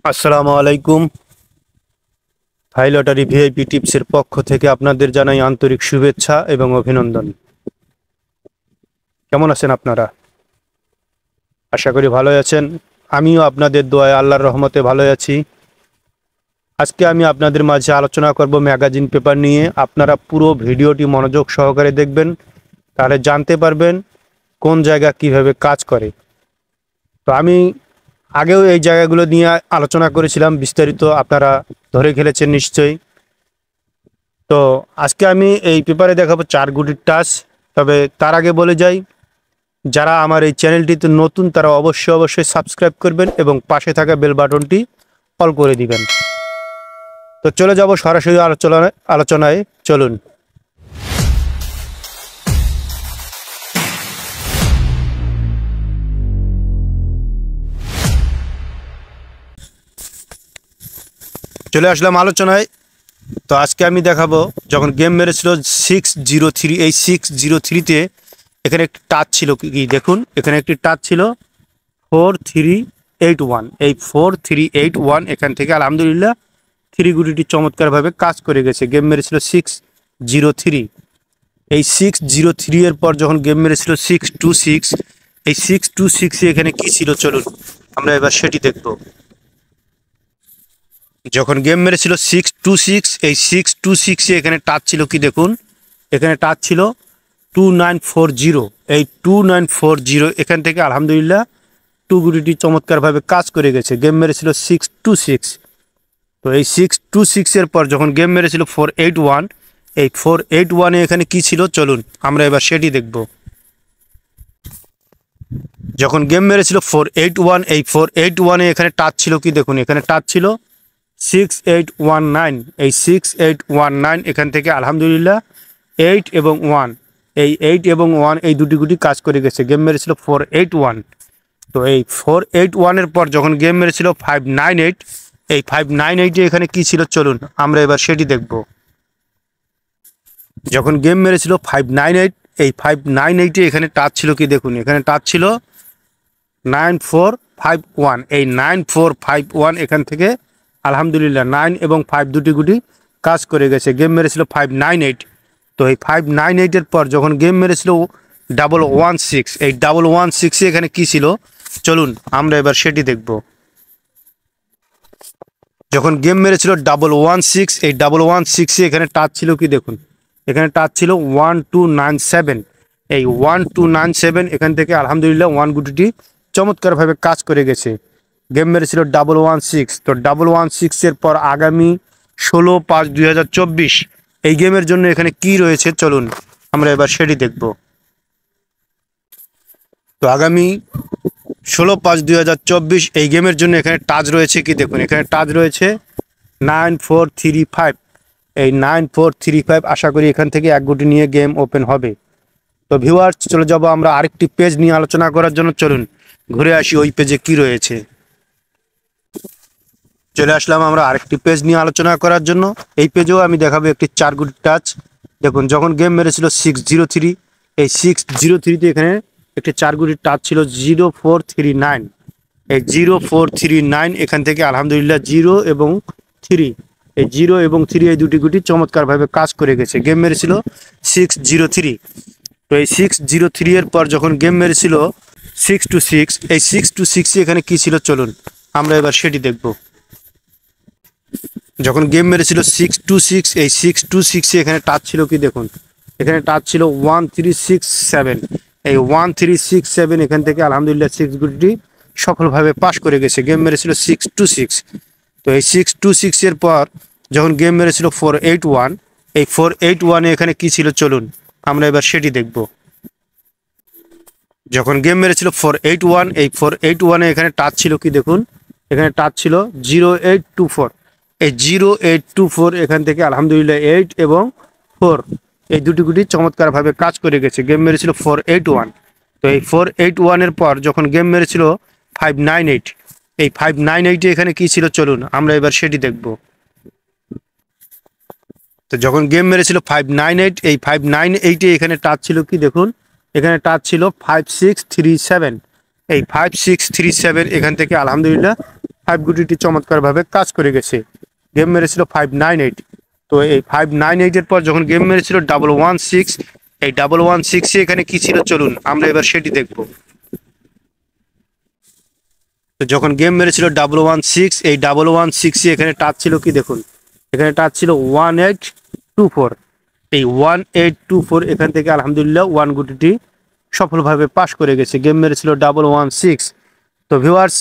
আসসালামু আলাইকুম। High lottery VIP টিপসের পক্ষ থেকে আপনাদের জানাই আন্তরিক শুভেচ্ছা এবং অভিনন্দন। কেমন আছেন আপনারা? আশা করি ভালোই আছেন। আমিও আপনাদের দোয়ায় আল্লাহর রহমতে ভালোই আছি। আজকে আমি আপনাদের মাঝে আলোচনা করব ম্যাগাজিন পেপার নিয়ে। আপনারা পুরো ভিডিওটি মনোযোগ সহকারে দেখবেন, তাহলে জানতে পারবেন কোন জায়গা কিভাবে কাজ করে। তো আমি আগেও এই জায়গাগুলো নিয়ে আলোচনা করেছিলাম বিস্তারিত, আপনারা ধরে ফেলেছেন নিশ্চয়ই। তো আজকে আমি এই পেপারে দেখাবো 4 গুটির টাচ। তবে তার আগে বলে যাই, যারা আমার এই চ্যানেলটিতে নতুন তারা অবশ্যই সাবস্ক্রাইব করবেন এবং পাশে থাকা বেল বাটনটি অল করে দিবেন। তো চলে যাব সরাসরি আলোচনায় চলুন। চলে আসলাম আলোচনায়। তো আজকে আমি দেখাবো যখন গেম মেরেছিল 603, এই 603-তে এখানে একটি টাচ ছিল। কি দেখুন, এখানে একটি টাচ ছিল 4381। এই 4381 এখান থেকে আলহামদুলিল্লাহ 3 গুটিটি চমৎকারভাবে কাজ করে গেছে। গেম মেরেছিল 603। এই 603 এর পর যখন গেম মেরেছিল 626, এই 626-এ এখানে কি ছিল চলুন আমরা এবার সেটি দেখব। যখন গেম মেরেছিল 626, এই 626-এ এখানে টাচ ছিল কি দেখুন, এখানে টাচ ছিল 2940। এই 2940 এখান থেকে আলহামদুলিল্লাহ 2 গুটিটি চমৎকারভাবে কাজ করে গেছে। গেম মেরেছিল 626। তো এই 626-এর পর যখন গেম মেরেছিল 481, এই 481-এ এখানে কি ছিল চলুন আমরা এবার সেটি দেখব। যখন গেম মেরেছিল 481, এই 481-এ এখানে টাচ ছিল কি দেখুন, এখানে টাচ ছিল 6819। এই 6819 এখান থেকে আলহামদুলিল্লাহ 8 এবং 1, এই 8 এবং 1 এই দুটি গুটি কাজ করে গেছে। গেম মেরেছিল 481। তো এই 481-এর পর যখন গেম মেরেছিল 598, এই 598-এ এখানে কি ছিল চলুন আমরা এবার সেটি দেখব। যখন গেম মেরেছিল 598, এই 598-এ এখানে টাচ ছিল কি দেখুন, এখানে টাচ ছিল 9451। এই 9451 এখান থেকে আলহামদুলিল্লাহ 9 এবং 5 দুটি গুটি কাজ করে গেছে। গেম মেরেছিল 598। তো এই 598-এর পর যখন গেম মেরেছিল 116, এই 116-এ এখানে কি ছিল চলুন আমরা এবার সেটি দেখব। যখন গেম মেরেছিল 116, এই 116-এ এখানে টাচ ছিল কি দেখুন, এখানে টাচ ছিল 1297। এই 1297 এখান থেকে আলহামদুলিল্লাহ 1 গুটিটি চমৎকারভাবে কাজ করে গেছে। গেম মেরেছিল 116। তো 116-এর পর আগামী 16/5/2024 এই গেমের জন্য এখানে কি রয়েছে চলুন আমরা এবার সেটি দেখব। তো আগামী 16/5/2024 এই গেমের জন্য এখানে টাচ রয়েছে কি দেখুন, এখানে টাচ রয়েছে 9435। এই 9435 আশা করি এখান থেকে 1 গুটি নিয়ে গেম ওপেন হবে। তো ভিউয়ার্স, চলে যাব আমরা আরেকটি পেজ নিয়ে আলোচনা করার জন্য। চলুন ঘুরে আসি ওই পেজে কি রয়েছে। চলে আসলাম আমরা আরেকটি পেজ নিয়ে আলোচনা করার জন্য। এই পেজেও আমি দেখাবো একটি 4 গুটি টাচ। দেখুন যখন গেম মেরেছিল 603, এই 603-তে এখানে একটি 4 গুটির টাচ ছিল 0439। এই 0439 এখান থেকে আলহামদুলিল্লাহ 0 এবং 3, এই 0 এবং 3 এই দুটি গুটি চমৎকারভাবে কাজ করে গেছে। গেম মেরেছিল 603। তো এই 603 এর পর যখন গেম মেরেছিল 626, এই 626-এ এখানে কি ছিল চলুন আমরা এবার সেটি দেখব। যখন গেম মেরেছিল 626, এই 626-এ এখানে টাচ ছিল কি দেখুন, এখানে টাচ ছিল 1367। এই 1367 এখান থেকে আলহামদুলিল্লাহ 6 গুটিটি সফলভাবে পাস করে গেছে। গেম মেরেছিল 626। তো এই 626-এর পর যখন গেম মেরেছিল 481, এই 481-এ এখানে কি ছিল চলুন আমরা এবার সেটি দেখব। যখন গেম মেরেছিল 481, এই 481-এ এখানে টাচ ছিল কি দেখুন, এখানে টাচ ছিল 0824। এই 0824 এখান থেকে আলহামদুলিল্লাহ 8 এবং 4 এই দুটি গুটি চমৎকারভাবে কাজ করে গেছে। গেম মেরেছিল 481। তো এই 481-এর পর যখন গেম মেরেছিল 598, এই 598-এ এখানে কি ছিল চলুন আমরা এবার সেটি দেখব। তো যখন গেম মেরেছিল 598, এই 598-এ এখানে টাচ ছিল কি দেখুন, এখানে টাচ ছিল 5637। এই 5637 এখান থেকে আলহামদুলিল্লাহ ফাইভ গুটিটি চমৎকারভাবে কাজ করে গেছে। গেম মেরেছিল 598। তো এই 598-এর পর যখন গেম মেরেছিল 116, এই 116-এ এখানে কি ছিল চলুন আমরা এবার সেটি দেখব। তো যখন গেম মেরেছিল 116, এই 116-এ এখানে টাচ ছিল কি দেখুন, এখানে টাচ ছিল 1824। এই 1824 এখান থেকে আলহামদুলিল্লাহ 1 গুটিটি সফলভাবে পাস করে গেছে। গেম মেরেছিল 116। তো ভিউয়ার্স,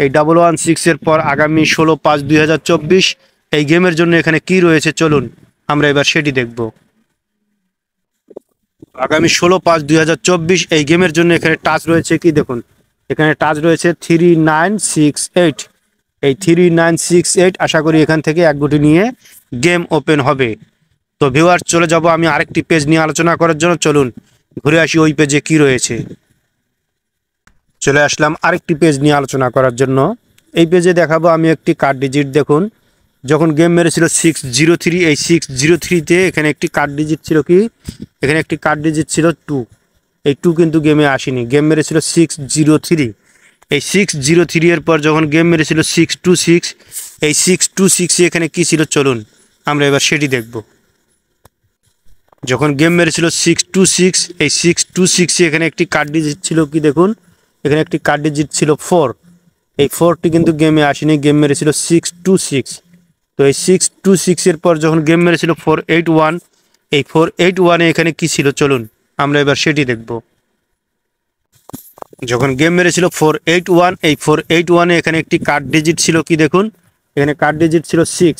এই 116-এর পর আগামী 16/5/2024 এই গেমের জন্য এখানে কি রয়েছে চলুন আমরা এবার সেটি দেখব। আগামী 16/5/2024 এই গেমের জন্য এখানে টাচ রয়েছে কি দেখুন, এখানে টাচ রয়েছে 3968। এই 3968 আশা করি এখান থেকে এক গুটি নিয়ে গেম ওপেন হবে। তো ভিউয়ার্স, চলে যাব আমি আরেকটি পেজ নিয়ে আলোচনা করার জন্য, চলুন ঘুরে আসি ওই পেজে কি রয়েছে। চলে আসলাম আরেকটি পেজ নিয়ে আলোচনা করার জন্য। এই পেজে দেখাবো আমি একটি কার্ড ডিজিট। দেখুন, যখন গেম মেরেছিল 603, এই 603-তে এখানে একটি কার্ড ডিজিট ছিল কি, এখানে একটি কার্ড ডিজিট ছিল 2। এই 2 কিন্তু গেমে আসেনি, গেম মেরেছিল 603। এই 603-এর পর যখন গেম মেরেছিল 626, এই 626-এ এখানে কি ছিল চলুন আমরা এবার সেটি দেখব। যখন গেম মেরেছিল 626, এই 626-এ এখানে একটি কার্ড ডিজিট ছিল কি দেখুন, এখানে একটি কার্ড ডিজিট ছিল 4। এই 4টি কিন্তু গেমে আসেনি, গেম মেরেছিল 626। তো এই 626-এর পর যখন গেম মেরেছিল 481, এই 481-এ এখানে কি ছিল চলুন আমরা এবার সেটি দেখব। যখন গেম মেরেছিল 481, এই 481-এ এখানে একটি কার্ড ডিজিট ছিল কি দেখুন, এখানে কার্ড ডিজিট ছিল 6।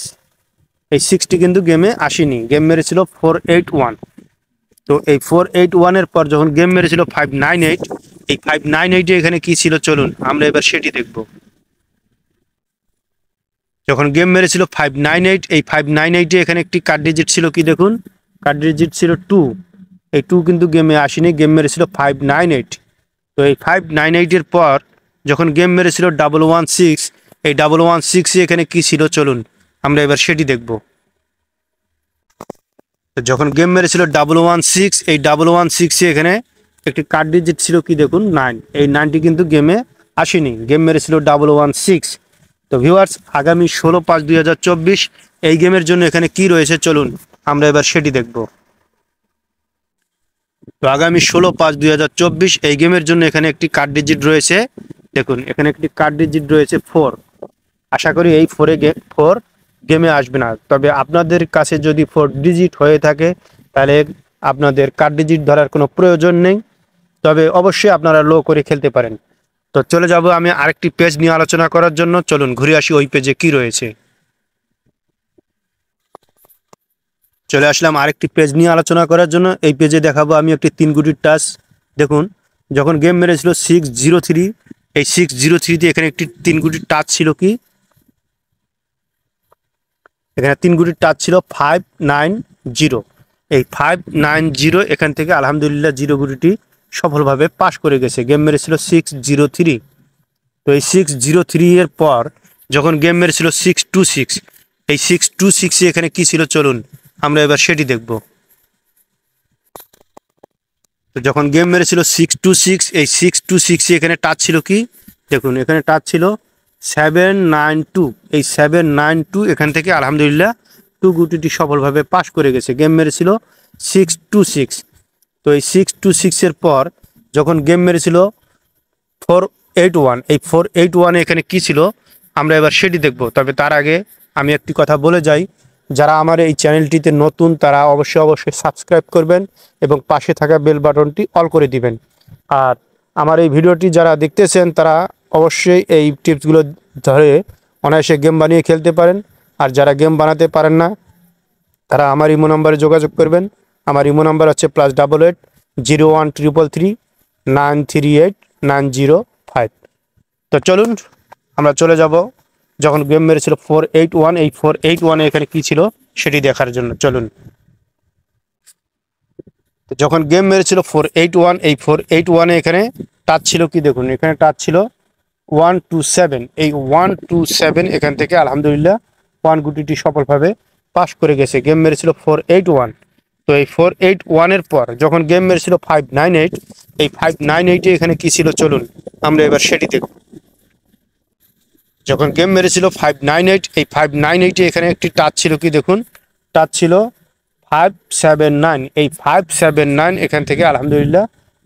এই 6টি কিন্তু গেমে আসেনি, গেম মেরেছিল 481। তো এই 481-এর পর যখন গেম মেরেছিল 598, এই 598-এ এখানে কি ছিল চলুন আমরা এবার সেটি দেখব। যখন গেম মেরেছিল 598, এই 598-এ এখানে একটি কার্ড ডিজিট ছিল কি দেখুন, কার্ড ডিজিট ছিল 2। এই 2 কিন্তু গেমে আসেনি, গেম মেরেছিল 598। তো এই 598-এর পর যখন গেম মেরেছিল 116, এই 116-এ এখানে কি ছিল চলুন আমরা এবার সেটি দেখব। যখন গেম মেরেছিল 116, এই 116-এ এখানে একটি কার্ড ডিজিট ছিল কি দেখুন 9। এই 9টি কিন্তু গেমে আসেনি, গেম মেরেছিল 116। তো ভিউয়ার্স, আগামী 16/5/2024 এই গেমের জন্য এখানে কি রয়েছে চলুন আমরা এবার সেটি দেখব। তো আগামী 16/5/2024 এই গেমের জন্য এখানে একটি কার্ড ডিজিট রয়েছে। দেখুন, এখানে একটি কার্ড ডিজিট রয়েছে 4। আশা করি এই 4 গেমে আসবে না, তবে আপনাদের কাছে যদি 4 ডিজিট হয়ে থাকে তাহলে আপনাদের কার্ড ডিজিট ধরার কোনো প্রয়োজন নেই, তবে অবশ্যই আপনারা লো করে খেলতে পারেন। তো চলে যাব আমি আরেকটি পেজ নিয়ে আলোচনা করার জন্য, চলুন ঘুরে আসি ওই পেজে কি রয়েছে। চলে আসলাম আরেকটি পেজ নিয়ে আলোচনা করার জন্য। এই পেজে দেখাবো আমি একটি 3 গুটির টাচ। দেখুন, যখন গেম মেরেছিল 603, এই 603-তে এখানে একটি 3 গুটির টাচ ছিল কি, এখানে 3 গুটির টাচ ছিল 590। এই 590 এখান থেকে আলহামদুলিল্লাহ 0 গুটিটি সফলভাবে পাস করে গেছে। গেম মেরেছিল 603। তো এই 603-এর পর যখন গেম মেরেছিল 626, এই 626-এ এখানে কি ছিল চলুন আমরা এবার সেটি দেখব। তো যখন গেম মেরেছিল 626, এই 626-এ এখানে টাচ ছিল কি দেখুন, এখানে টাচ ছিল 792। এই 792 এখান থেকে আলহামদুলিল্লাহ 2 গুটিটি সফলভাবে পাস করে গেছে। গেম মেরেছিল 626। তো এই 626-এর পর যখন গেম মেরেছিল 481, এই 481-এ এখানে কি ছিল আমরা এবার সেটি দেখব। তবে তার আগে আমি একটি কথা বলে যাই, যারা আমার এই চ্যানেলটিতে নতুন তারা অবশ্যই সাবস্ক্রাইব করবেন এবং পাশে থাকা বেল বাটনটি অল করে দিবেন। আর আমার এই ভিডিওটি যারা দেখতেছেন তারা অবশ্যই এই টিপসগুলো ধরে অনায়াসে গেম বানিয়ে খেলতে পারেন। আর যারা গেম বানাতে পারেন না তারা আমার ইমো নাম্বারে যোগাযোগ করবেন। আমার ইমো নাম্বার হচ্ছে +88 0133 938 905। তো চলুন আমরা চলে যাব যখন গেম মেরেছিল 481, এই 481-এ এখানে কি ছিল সেটি দেখার জন্য। চলুন, যখন গেম মেরেছিল 481, এই 481-এ এখানে টাচ ছিল কি দেখুন, এখানে টাচ ছিল 127। এই 127 এখান থেকে আলহামদুলিল্লাহ 1 গুটিটি সফলভাবে পাস করে গেছে। গেম মেরেছিল 481। তো এই 481-এর পর যখন গেম মেরেছিল 598, এই 598-এ এখানে কি ছিল চলুন আমরা এবার সেটি দেখব। যখন গেম মেরেছিল 598, এই 598 এখানে একটি টাচ ছিল কি দেখুন, টাচ ছিল 579। এই 579 এখান থেকে আলহামদুলিল্লাহ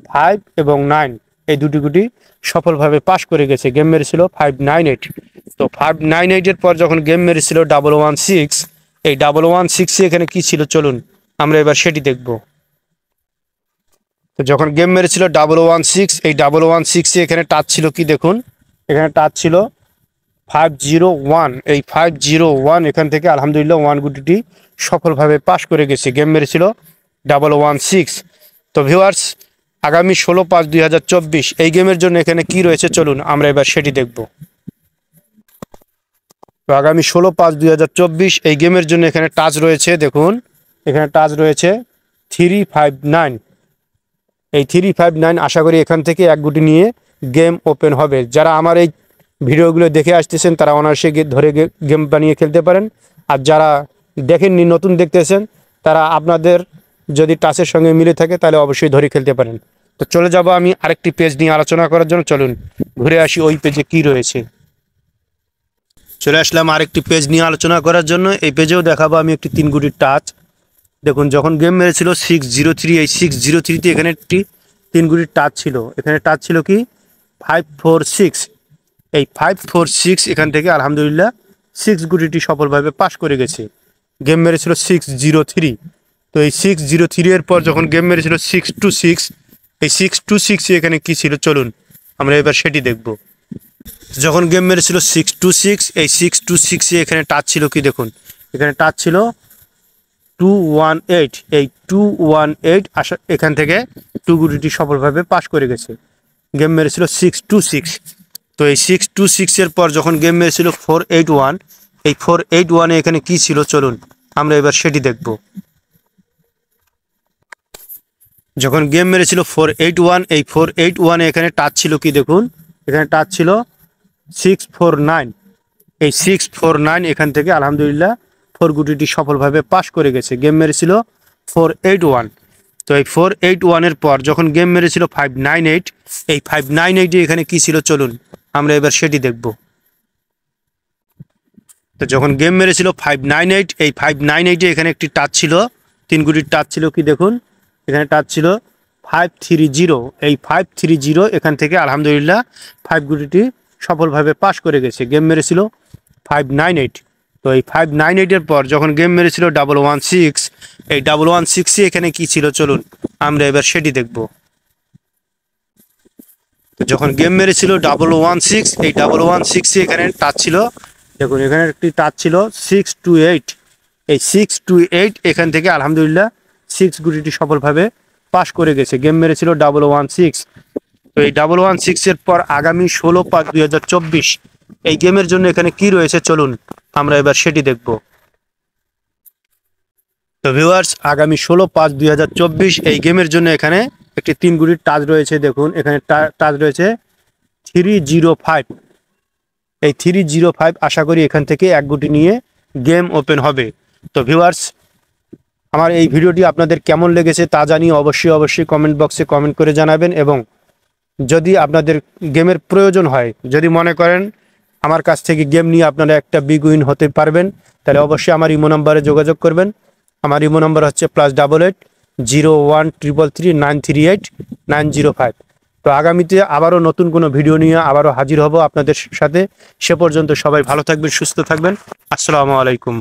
5 এবং 9 এই দুটি গুটি সফলভাবে পাস করে গেছে। গেম মেরেছিল 598। তো 598 এর পর যখন গেম মেরেছিল 116, এই 116 এখানে কি ছিল চলুন আমরা এবার সেটি দেখব। তো যখন গেম মেরেছিল 116, এই 116 এখানে টাচ ছিল কি দেখুন, এখানে টাচ ছিল 501। এই 501 এখান থেকে আলহামদুলিল্লাহ 1 গুটিটি সফলভাবে পাস করে গেছে। গেম মেরেছিল 116। তো ভিউয়ার্স, আগামী 16/5/2024 এই গেমের জন্য এখানে কি রয়েছে চলুন আমরা এবার সেটি দেখব। তো আগামী 16/5/2024 এই গেমের জন্য এখানে টাচ রয়েছে দেখুন, এখানে টাচ রয়েছে 359। এই 359 আশা করি এখান থেকে এক গুটি নিয়ে গেম ওপেন হবে। যারা আমার এই ভিডিওগুলো দেখে আসতেছেন তারা অনায়াসে ধরে গেম বানিয়ে খেলতে পারেন। আর যারা দেখেননি, নতুন দেখতেছেন, তারা আপনাদের যদি টাচের সঙ্গে মিলে থাকে তাহলে অবশ্যই ধরে খেলতে পারেন। তো চলে যাব আমি আরেকটি পেজ নিয়ে আলোচনা করার জন্য। চলুন ঘুরে আসি ওই পেজে কি রয়েছে। চলে আসলাম আরেকটি পেজ নিয়ে আলোচনা করার জন্য। এই পেজেও দেখাবো আমি একটি 3 গুটির টাচ। দেখুন যখন গেম মেরেছিল 603, এই 603তে এখানে একটি 3 গুটির টাচ ছিল। এখানে টাচ ছিল কি 546। এই 546 এখান থেকে আলহামদুলিল্লাহ 6 গুটিটি সফলভাবে পাস করে গেছে। গেম মেরেছিল 603। তো এই 603 এর পর যখন গেম মেরেছিল 626, এই 626 এখানে কি ছিল চলুন আমরা এবার সেটি দেখব। যখন গেম মেরেছিল 626, এই 626 এখানে টাচ ছিল কি দেখুন, এখানে টাচ ছিল 218। এই 218 আসা এখান থেকে 2 গুটিটি সফলভাবে পাস করে গেছে। গেম মেরেছিল 626। তো এই 626 এর পর যখন গেম মেরেছিল 481, এই 481 এখানে কি ছিল চলুন আমরা এবার সেটি দেখব। যখন গেম মেরেছিল 481, এই 481 এখানে টাচ ছিল কি দেখুন, এখানে টাচ ছিল 649। এই 649 এখান থেকে আলহামদুলিল্লাহ 4 গুটিটি সফলভাবে পাস করে গেছে। গেম মেরেছিল 481। তো এই 481 এর পর যখন গেম মেরেছিল 598, এই 598 এখানে কি ছিল চলুন আমরা এবার সেটি দেখব। তো যখন গেম মেরেছিল 598, এই 598 এখানে একটি টাচ ছিল, 3 গুটির টাচ ছিল কি দেখুন, এখানে টাচ ছিল 530। এই 530 এখান থেকে আলহামদুলিল্লাহ 5 গুটিটি সফলভাবে পাস করে গেছে। গেম মেরেছিল 598। তো এই 598 এর পর যখন গেম মেরেছিল 116, এই 116 এখানে কি ছিল চলুন আমরা এবার সেটি দেখব। তো যখন গেম মেরেছিল 116, এই 116 এখানে টাচ ছিল দেখুন, এখানে একটি টাচ ছিল 628। এই 628 এখান থেকে আলহামদুলিল্লাহ 6 গুটিটি সফলভাবে পাস করে গেছে। গেম মেরেছিল 116। তো এই 116 এর পর আগামী 16/5/2024 এই গেমের জন্য এখানে কি রয়েছে চলুন আমরা এবার সেটি দেখব। তো ভিউয়ার্স, আগামী 16/5/2024 এই গেমের জন্য এখানে একটি 3 গুটির টাচ রয়েছে দেখুন, এখানে টাচ রয়েছে 305। এই 305 আশা করি এখান থেকে এক গুটি নিয়ে গেম ওপেন হবে। তো ভিউয়ার্স, আমার এই ভিডিওটি আপনাদের কেমন লেগেছে তা জানিয়ে অবশ্যই কমেন্ট বক্সে কমেন্ট করে জানাবেন। এবং যদি আপনাদের গেমের প্রয়োজন হয়, যদি মনে করেন আমার কাছ থেকে গেম নিয়ে আপনারা একটা বিগ উইন হতে পারবেন, তাহলে অবশ্যই আমার ইমো নাম্বারে যোগাযোগ করবেন। আমার ইমো নাম্বার হচ্ছে +88 0133 938 905। তো আগামীতে আবারও নতুন কোনো ভিডিও নিয়ে আবারও হাজির হব আপনাদের সাথে। সে পর্যন্ত সবাই ভালো থাকবেন, সুস্থ থাকবেন। আসসালামু আলাইকুম।